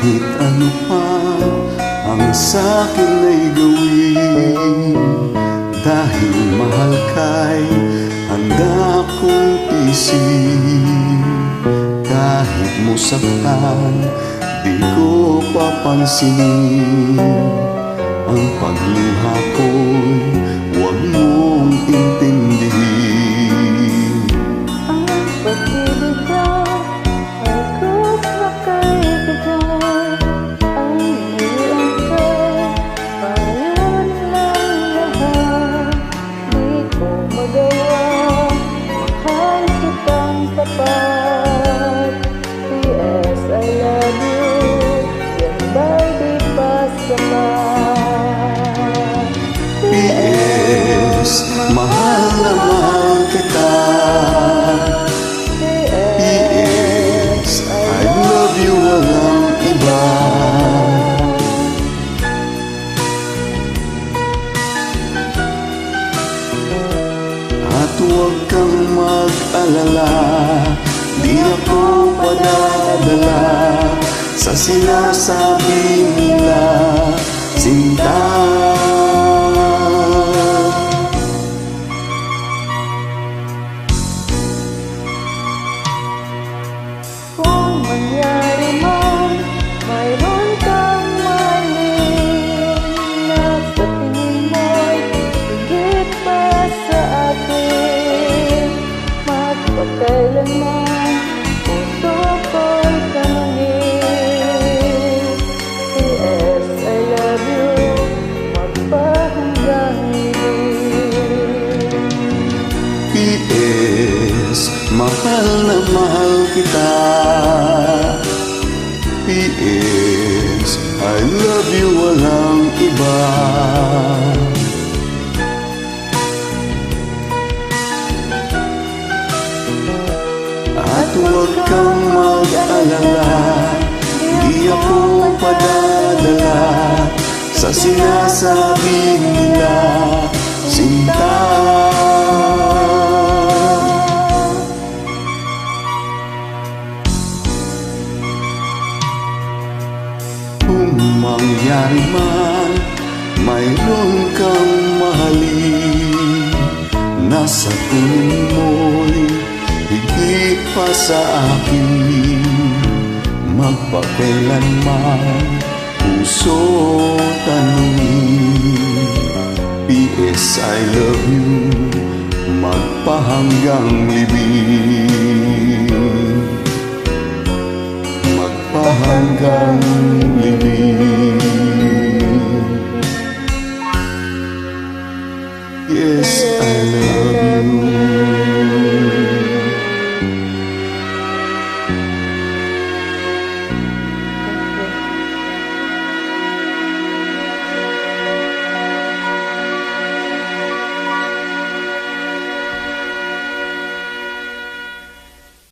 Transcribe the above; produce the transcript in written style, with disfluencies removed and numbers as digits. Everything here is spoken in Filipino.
Kahit ano pa ang sa'kin ay gawin, dahil mahal ka'y handa kong tiisin. Kahit mo saktan, di ko papansinin. Ang pagluha ko'y huwag mong intindihin. Ang pag-ibig ko ay krus na kay bigay. Ang iniwan ko'y payon lang lahat. Di ko magawa, mahal kitang tapat. P.S. I love you, yan ba'y di pa sapat? P.S. Mahal na mahal kita. P.S. I love you, walang iba. At huwag kang mag-alala, di ako padadala sa sinasabi nila, sinta. Kung mangyari man, mayroon kang mahalin na sa tingin mo'y higit pa sa akin. Magpakailanman, puso ko'y tanungin. P.S. I love you, magpahanggang higit. P.S. Mahal na mahal kita. P.S. I love you, walang iba. At huwag kang mag-alala, di ako padadala sa sinasabi nila, sinta. Kung mangyari man, mayroon kang mahalin, nasa tingin mo'y higit pa sa akin. Magpakailanman, puso tanungin. P.S. I love you, magpahanggang libing. Magpahanggang